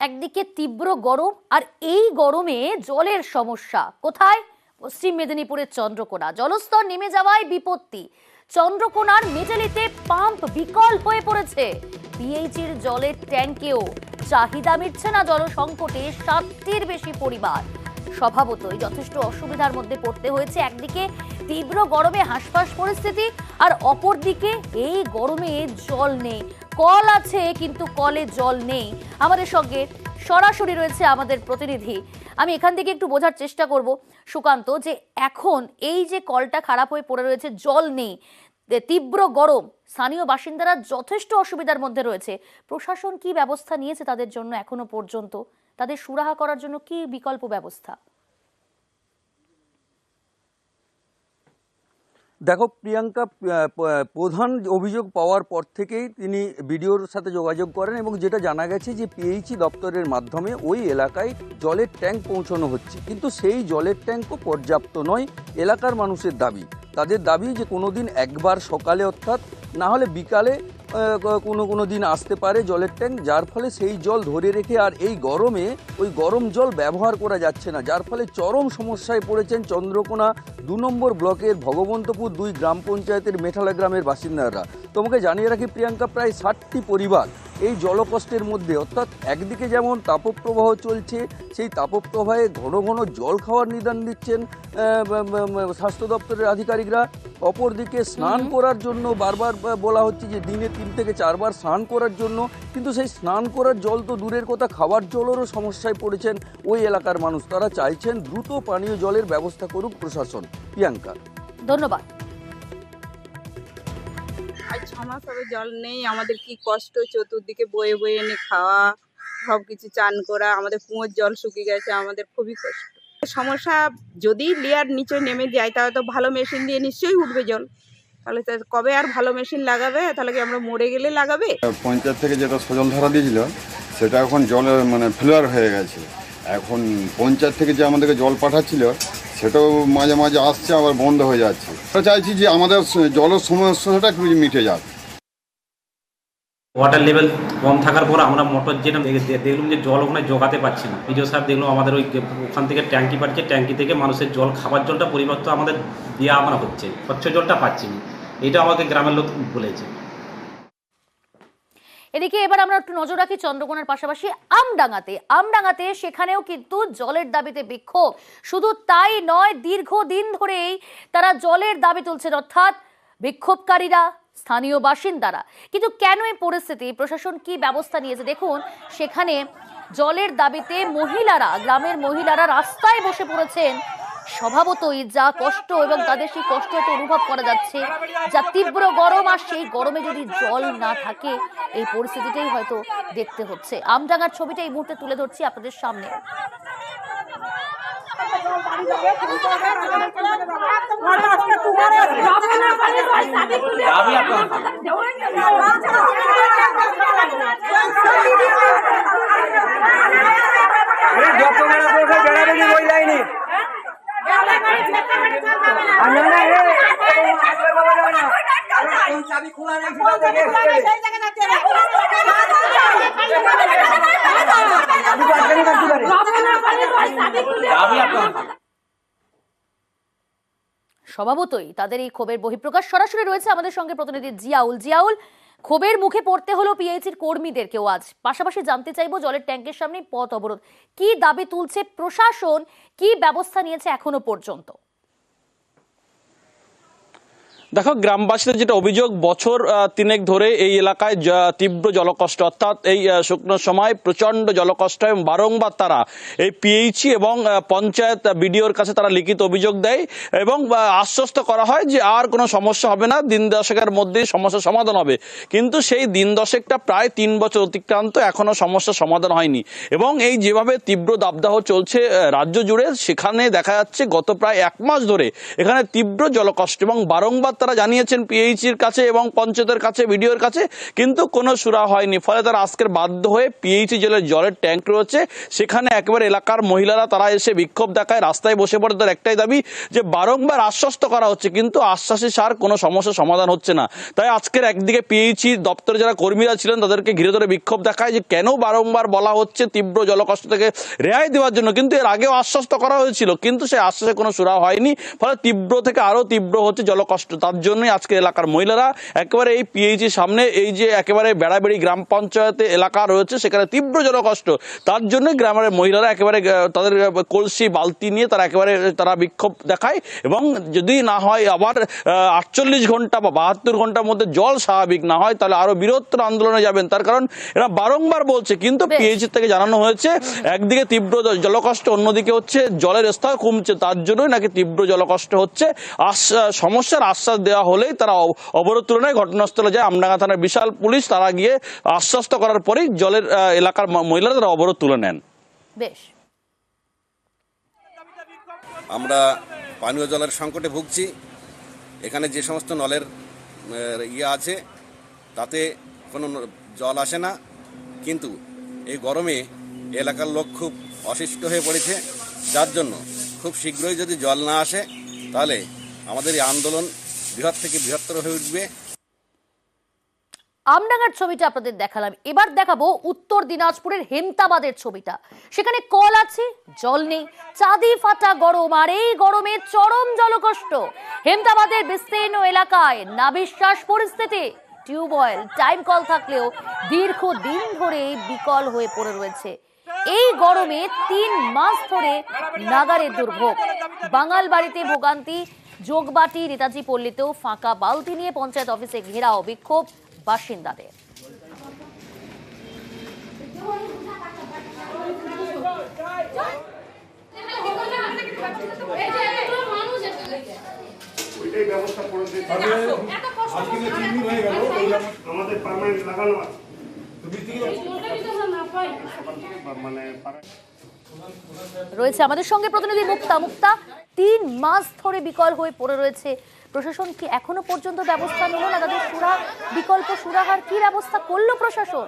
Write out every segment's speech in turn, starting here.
একদিকে তীব্র গরম আর এই গরমে জলের সমস্যা কোথায়? পশ্চিম মেদিনীপুরের চন্দ্রকোনা। জলস্তর নেমে যাওয়ায় বিপত্তি। চন্দ্রকোনার মেটালিতে পাম্প বিকল হয়ে পড়েছে। পিএইচির জলের ট্যাঙ্কেও চাহিদা মিটছে না জলসংকটে 60টির বেশি পরিবার। স্বভাবতই যথেষ্ট অসুবিধার মধ্যে পড়তে হয়েছে। একদিকে তীব্র গরমে হাঁসফাঁস পরিস্থিতি, আর অপরদিকে এই গরমে জল নেই। কল আছে কিন্তু কলে জল নেই। আমাদের সঙ্গে সরাসরি রয়েছে আমাদের প্রতিনিধি। আমি এখান থেকে একটু বোঝার চেষ্টা করব সুকান্ত, যে এখন এই যে কলটা খারাপ হয়ে পড়ে রয়েছে, জল নেই, তীব্র গরম, স্থানীয় বাসিন্দারা যথেষ্ট অসুবিধার মধ্যে রয়েছে। প্রশাসন কি ব্যবস্থা নিয়েছে তাদের জন্য এখনো পর্যন্ত? তাদের সুরাহা করার জন্য কি বিকল্প ব্যবস্থা? দেখো প্রিয়াঙ্কা, প্রধান অভিযোগ পাওয়ার পর থেকেই তিনি বিডিওর সাথে যোগাযোগ করেন এবং যেটা জানা গেছে যে পিএইচই দপ্তরের মাধ্যমে ওই এলাকায় জলের ট্যাঙ্ক পৌঁছানো হচ্ছে, কিন্তু সেই জলের ট্যাঙ্কও পর্যাপ্ত নয়। এলাকার মানুষের দাবি, তাদের দাবি যে কোনো দিন একবার সকালে অর্থাৎ না হলে বিকালে কোনো দিন আসতে পারে জলের ট্যাঙ্ক, যার ফলে সেই জল ধরে রেখে আর এই গরমে ওই গরম জল ব্যবহার করা যাচ্ছে না, যার ফলে চরম সমস্যায় পড়েছেন চন্দ্রকোনা 2 নম্বর ব্লকের ভগবন্তপুর 2 গ্রাম পঞ্চায়েতের মেঠালা গ্রামের বাসিন্দারা। তোমাকে জানিয়ে রাখি প্রিয়াঙ্কা, প্রায় 60টি পরিবার এই জলকষ্টের মধ্যে। অর্থাৎ একদিকে যেমন তাপপ্রবাহ চলছে, সেই তাপপ্রবাহে ঘন ঘন জল খাওয়ার নিদান দিচ্ছেন স্বাস্থ্য দপ্তরের আধিকারিকরা। অপরদিকে স্নান করার জন্য বারবার বলা হচ্ছে যে দিনে 3 থেকে 4 বার স্নান করার জন্য, কিন্তু সেই স্নান করার জল তো দূরের কথা, খাওয়ার জলেরও সমস্যায় পড়েছেন ওই এলাকার মানুষ। তারা চাইছেন দ্রুত পানীয় জলের ব্যবস্থা করুক প্রশাসন। প্রিয়াঙ্কা, ধন্যবাদ। আজ 6 মাস হবে জল নেই, আমাদের কি কষ্ট, চতুর্দিকে বয়ে বয়ে এনে খাওয়া, সবকিছু চান করা, আমাদের কুয়োর জল শুকিয়ে গেছে, আমাদের খুবই কষ্ট সমস্যা। যদি লেয়ার নিচে নেমে যায় তাহলে তো ভালো মেশিন দিয়ে নিশ্চয়ই উঠবে জল, তাহলে কবে আর ভালো মেশিন লাগাবে? তাহলে কি আমরা মরে গেলে লাগাবে? পঞ্চায়েত থেকে যেটা সজল ধারা দিয়েছিল সেটা এখন জলের ফেলিওর হয়ে গেছে। এখন পঞ্চায়েত থেকে যে আমাদেরকে জল পাঠাচ্ছিল সেটাও মাঝে মাঝে আসছে আবার বন্ধ হয়ে যাচ্ছে। আমরা চাইছি যে আমাদের জলের সমস্যাটা একটু মিটে যাক। ওয়াটার লেভেল কম থাকার পর আমরা মোটর যেটা দেখলাম যে জল ওখানে জোগাতে পারছি না। বিডিও সাহেব দেখলাম আমাদের ওখান থেকে ট্যাঙ্কি পাচ্ছে, ট্যাঙ্কি থেকে মানুষের জল খাবার জলটা পরিবর্তন আমাদের দেওয়া আমরা হচ্ছে, স্বচ্ছ জলটা পাচ্ছি না। এটা আমাকে গ্রামের লোক বলেছে। এদিকে এবার আমরা একটু নজর রাখি চন্দ্রকোনার পাশাপাশি আমডাঙ্গাতে সেখানেও কিন্তু জলের দাবিতে বিক্ষোভ। শুধু তাই নয়, দীর্ঘদিন ধরেই তারা জলের দাবি তুলছেন, অর্থাৎ বিক্ষোভকারীরা, স্থানীয় বাসিন্দারা। কিন্তু কেন এই পরিস্থিতি, প্রশাসন কি ব্যবস্থা নিয়েছে দেখুন। সেখানে জলের দাবিতে গ্রামের মহিলারা রাস্তায় বসে পড়েছেন। স্বভাবতই যা কষ্ট, এবং তাদের সেই কষ্ট তো অনুভব করা যাচ্ছে, যা তীব্র গরম, আর সেই গরমে যদি জল না থাকে এই পরিস্থিতিটাই হয়তো দেখতে হচ্ছে। আমডাঙ্গার ছবিটা এই মুহূর্তে তুলে ধরছি আপনাদের সামনে। স্বভাবতই তাদের এই ক্ষোভের বহিঃপ্রকাশ। সরাসরি রয়েছে আমাদের সঙ্গে প্রতিনিধি জিয়াউল। ক্ষোভের মুখে পড়তে হলো পিএইচির কর্মীদেরকেও আজ। পাশাপাশি জানতে চাইবো জলের ট্যাঙ্কের সামনে পথ অবরোধ, কি দাবি তুলছে প্রশাসন, কি ব্যবস্থা নিয়েছে এখনো পর্যন্ত? দেখো, গ্রামবাসীদের যেটা অভিযোগ, বছর 3 ধরে এই এলাকায় তীব্র জলকষ্ট, অর্থাৎ এই শুকনো সময় প্রচন্ড জলকষ্ট, এবং বারংবার তারা এই পিএইচই এবং পঞ্চায়েত বিডিওর কাছে তারা লিখিত অভিযোগ দেয় এবং আশ্বস্ত করা হয় যে আর কোনো সমস্যা হবে না, দিন দশেকের মধ্যেই সমস্যার সমাধান হবে। কিন্তু সেই দিন দশেকটা প্রায় 3 বছর অতিক্রান্ত, এখনো সমস্যার সমাধান হয়নি। এবং এই যেভাবে তীব্র দাবদাহ চলছে রাজ্য জুড়ে, সেখানে দেখা যাচ্ছে গত প্রায় 1 মাস ধরে এখানে তীব্র জলকষ্ট, এবং বারংবার তারা জানিয়েছেন পিএইচির কাছে এবং পঞ্চায়েতের কাছে, ভিডিওর কাছে, কিন্তু কোনো সুরা হয়নি। ফলে তারা আজকের বাধ্য হয়ে পিএইচি জলের ট্যাঙ্ক রয়েছে সেখানে একেবারে এলাকার মহিলারা তারা এসে বিক্ষোভ দেখায়, রাস্তায় বসে পড়ে। তার একটাই দাবি যে বারংবার আশ্বস্ত করা হচ্ছে কিন্তু আশ্বাসে সার কোনো সমস্যার সমাধান হচ্ছে না। তাই আজকের একদিকে পিএইচি দপ্তরে যারা কর্মীরা ছিলেন তাদেরকে ঘিরে ধরে বিক্ষোভ দেখায় যে কেন বারংবার বলা হচ্ছে তীব্র জলকষ্ট থেকে রেহাই দেওয়ার জন্য, কিন্তু এর আগেও আশ্বস্ত করা হয়েছিল কিন্তু সেই আশ্বাসে কোনো সুরা হয়নি। ফলে তীব্র থেকে আরো তীব্র হচ্ছে জলকষ্ট। তার জন্যই আজকে এলাকার মহিলারা একেবারে এই পিএইচির সামনে, এই যে একেবারে বেড়াবেড়ি গ্রাম পঞ্চায়েতে এলাকা রয়েছে সেখানে তীব্র জলকষ্ট, তার জন্য গ্রামের মহিলারা একেবারে তাদের কলসি বালতি নিয়ে তারা বিক্ষোভ দেখায়। এবং যদি না হয় আবার 48 ঘন্টা বা 72 ঘন্টার মধ্যে জল স্বাভাবিক না হয় তাহলে আরো বৃহত্তর আন্দোলনে যাবেন। তার কারণ এরা বারংবার বলছে, কিন্তু পিএইচি থেকে জানানো হয়েছে একদিকে তীব্র জলকষ্ট, অন্যদিকে হচ্ছে জলের স্তর কমছে, তার জন্যই নাকি তীব্র জলকষ্ট হচ্ছে। সমস্যার আশ্বাস দেওয়া হলেই তারা অবরোধ তুলে নেয়। ঘটনাস্থলে যায় আমডাঙ্গা থানার বিশাল পুলিশ, তারা গিয়ে আশ্বস্ত করার পরেই জলের এলাকার মহিলারা তারা অবরোধ তুলে নেন। বেশ, আমরা পানীয় জলের সংকটে ভুগছি। এখানে যে সমস্ত নলের আছে তাতে কোনো জল আসে না, কিন্তু এই গরমে এলাকার লোক খুব অসুস্থ হয়ে পড়েছে, যার জন্য খুব শীঘ্রই যদি জল না আসে তাহলে আমাদের এই আন্দোলন বৃহৎ থেকে বৃহত্তর হয়ে উঠবে। আমডাঙ্গার ছবিটা আপনাদের দেখালাম, এবার দেখাবো উত্তর দিনাজপুরের হেমতাবাদের ছবিটা। সেখানে কল আছে, জল নেই, চাঁদি ফাটা গরম, আর এই গরমে চরম জলকষ্ট। হেমতাবাদের বিস্তীর্ণ এলাকায় নাভিশ্বাস পরিস্থিতি। টিউবওয়েল, টাইম কল থাকলেও দীর্ঘদিন ধরে বিকল হয়ে পড়ে রয়েছে। এই গরমে 3 মাস ধরে নাগারের দুর্ভোগ। বাঙাল বাড়িতে ভোগান্তি, যোগবাটি, নেতাজি পল্লীতেও ফাঁকা বালতি নিয়ে পঞ্চায়েত অফিসে ঘেরাও বিক্ষোভ বাসিন্দাদের। আমাদের পার্মানেন্ট লাগানো আছে। রয়েছে আমাদের সঙ্গে প্রতিনিধি মুক্তা। 3 মাস ধরে বিকল হয়ে পড়ে রয়েছে। প্রশাসন কি এখনো পর্যন্ত ব্যবস্থা নিল না? তাদের বিকল্প সুরাহার কি ব্যবস্থা করলো প্রশাসন?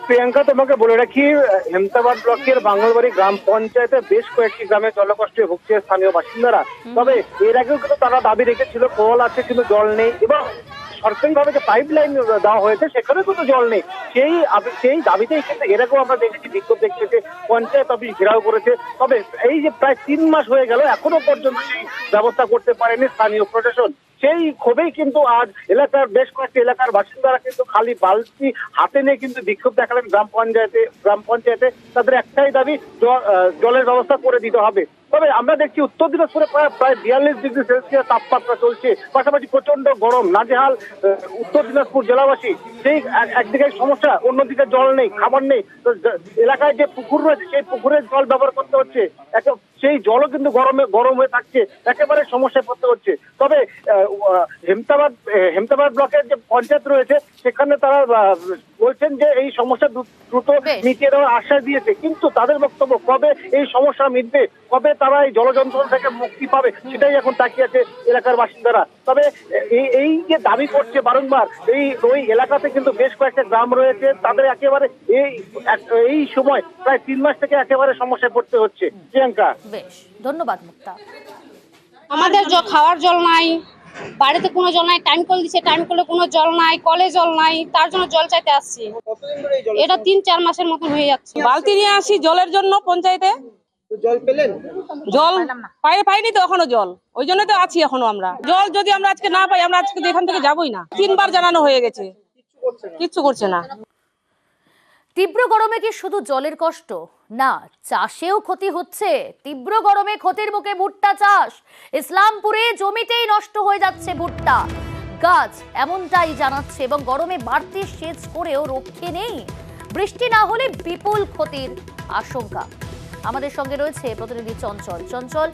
প্রিয়াঙ্কা, তোমাকে বলে রাখি, হেমতাবাদ ব্লকের বাঙ্গলবাড়ি গ্রাম পঞ্চায়েতে বেশ কয়েকটি গ্রামে জলকষ্টে ভুগছে স্থানীয় বাসিন্দারা। তবে এর আগেও কিন্তু তারা দাবি রেখেছিল কল আছে কিন্তু জল নেই, এবং সরকারিভাবে যে পাইপ লাইন দেওয়া হয়েছে সেখানে কিন্তু জল নেই। সেই দাবিতেই কিন্তু এর আগেও আমরা দেখেছি বিক্ষোভ দেখেছি, পঞ্চায়েত অফিস ঘেরাও করেছে। তবে এই যে প্রায় 3 মাস হয়ে গেল এখনো পর্যন্ত সেই ব্যবস্থা করতে পারেনি স্থানীয় প্রশাসন। সেই ক্ষোভেই কিন্তু আজ এলাকার বেশ কয়েকটি এলাকার বাসিন্দারা কিন্তু খালি বালতি হাতে নিয়ে কিন্তু বিক্ষোভ দেখালেন গ্রাম পঞ্চায়েতে। তাদের একটাই দাবি, জলের ব্যবস্থা করে দিতে হবে। তবে আমরা দেখছি উত্তর দিনাজপুরে প্রায় 42 ডিগ্রি সেলসিয়াস তাপমাত্রা চলছে, পাশাপাশি প্রচন্ড গরম, নাজেহাল উত্তর দিনাজপুর জেলাবাসী। সেই একদিকে সমস্যা, অন্যদিকে জল নেই, খাবার নেই। এলাকায় যে পুকুর রয়েছে সেই পুকুরের জল ব্যবহার করতে হচ্ছে, সেই জলও কিন্তু গরম হয়ে থাকছে, একেবারে সমস্যায় পড়তে হচ্ছে। তবে হেমতাবাদ ব্লকের যে পঞ্চায়েত রয়েছে সেখানে তারা বলছেন যে এই সমস্যা দ্রুত মিটিয়ে দেওয়ার আশ্বাস দিয়েছে, কিন্তু তাদের বক্তব্য কবে এই সমস্যা মিটবে, কবে তারা এই জলযন্ত্রণা থেকে মুক্তি পাবে সেটাই এখন তাকিয়ে আছে এলাকার বাসিন্দারা। তবে এই যে দাবি করছে বারংবার, ওই এলাকাতে কিন্তু বেশ কয়েকটা গ্রাম রয়েছে, তাদের একেবারে এই সময় প্রায় 3 মাস থেকে একেবারে সমস্যায় পড়তে হচ্ছে। প্রিয়াঙ্কা, বেশ, ধন্যবাদ মুক্তা। আমাদের খাওয়ার জল নাই, বাড়িতে কোনো জল নাই, টাইম কল দিচ্ছে, টাইম কলে কোনো জল নাই, কলে জল নাই, তার জন্য জল চাইতে আসছি। এটা 3-4 মাসের মতন হয়ে যাচ্ছে। বালতি নিয়ে আসি জলের জন্য পঞ্চায়েতে। জল পেলেন? জল পাইনি তো এখনো জল, ওই জন্য তো আছি এখনো আমরা। জল যদি আমরা আজকে না পাই আমরা আজকে এখান থেকে যাবোই না। 3 বার জানানো হয়ে গেছে, কিচ্ছু করছে না। তীব্র গরমে কি শুধু জলের কষ্ট না, চাষেও ক্ষতি হচ্ছে। তীব্র গরমে ক্ষতির মুখে ভুট্টা চাষ। ইসলামপুরে জমিতেই নষ্ট হয়ে যাচ্ছে ভুট্টা গাছ, এমনটাই জানাচ্ছে। এবং গরমে বাড়তি সেচ করেও রক্ষে নেই, বৃষ্টি না হলে বিপুল ক্ষতির আশঙ্কা। আমাদের সঙ্গে রয়েছে প্রতিনিধি চঞ্চল।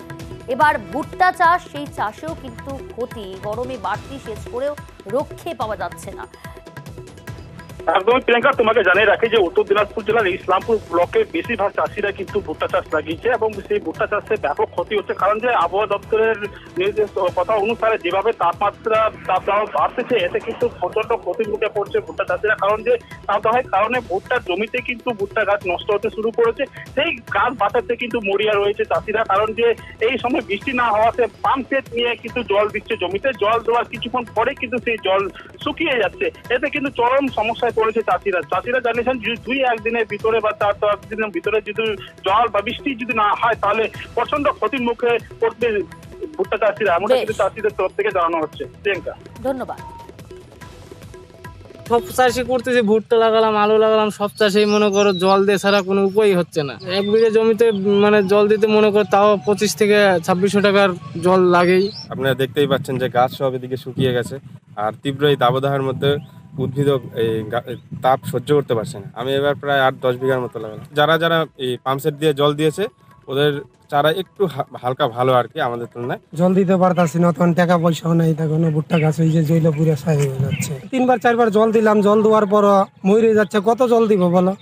এবার ভুট্টা চাষ, সেই চাষেও কিন্তু ক্ষতি, গরমে বাড়তি সেচ করেও রক্ষে পাওয়া যাচ্ছে না। একদমই প্রিয়াঙ্কা, তোমাকে জানিয়ে রাখি যে উত্তর দিনাজপুর জেলার ইসলামপুর ব্লকের বেশিরভাগ চাষিরা কিন্তু ভুট্টা চাষ লাগিয়েছে এবং সেই ভুট্টা চাষে ব্যাপক ক্ষতি হচ্ছে, কারণ যে আবহাওয়া দপ্তরের নির্দেশ কথা অনুসারে যেভাবে তাপদাহ বাড়তেছে এতে কিন্তু প্রচন্ড ক্ষতির মুখে পড়ছে ভুট্টা চাষিরা, কারণ যে তাপদাহের কারণে ভুট্টার জমিতে কিন্তু ভুট্টা গাছ নষ্ট হতে শুরু করেছে। সেই গাছ বাঁচাতে কিন্তু মরিয়া রয়েছে চাষিরা, কারণ যে এই সময় বৃষ্টি না হওয়াতে পাম্প সেট নিয়ে কিন্তু জল দিচ্ছে জমিতে, জল দেওয়ার কিছুক্ষণ পরে কিন্তু সেই জল শুকিয়ে যাচ্ছে। এতে কিন্তু চরম সমস্যায় পড়েছে চাষিরা জানিয়েছেন দুই একদিনের ভিতরে বা 4-5 দিনের ভিতরে যদি জল বা বৃষ্টি যদি না হয় তাহলে প্রচন্ড ক্ষতির মুখে পড়বে ভুট্টা চাষিরা, এমনটা কিন্তু চাষিদের তরফ থেকে জানানো হচ্ছে। প্রিয়াঙ্কা, ধন্যবাদ। সব চাষই করতেছে, ভুট্টা লাগালাম, আলু লাগালাম, সব চাষেই মনে করো জল দিয়ে ছাড়া কোনো উপায় হচ্ছে না। 1 বিঘে জমিতে মানে জল দিতে মনে করো তাও 25 থেকে 2600 টাকার জল লাগেই। আপনারা দেখতেই পাচ্ছেন যে গাছ সব এদিকে শুকিয়ে গেছে, আর তীব্র এই দাবদাহের মধ্যে উদ্ভিদ তাপ সহ্য করতে পারছে না। আমি এবার প্রায় 8-10 বিঘার মতো লাগালাম। যারা এই পাম্পসেট দিয়ে জল দিয়েছে ওদের চারা একটু হালকা ভালো আর কি আমাদের তুলনায়। জল দিতে পারতাছি না, তখন টাকা পয়সাও নাই, তখন ভুট্টা গাছ ওই যে জৈল পুরে ছাই হয়ে যাচ্ছে। 3-4 বার জল দিলাম, জল দেওয়ার পর মরে যাচ্ছে, কত জল দিব বলো।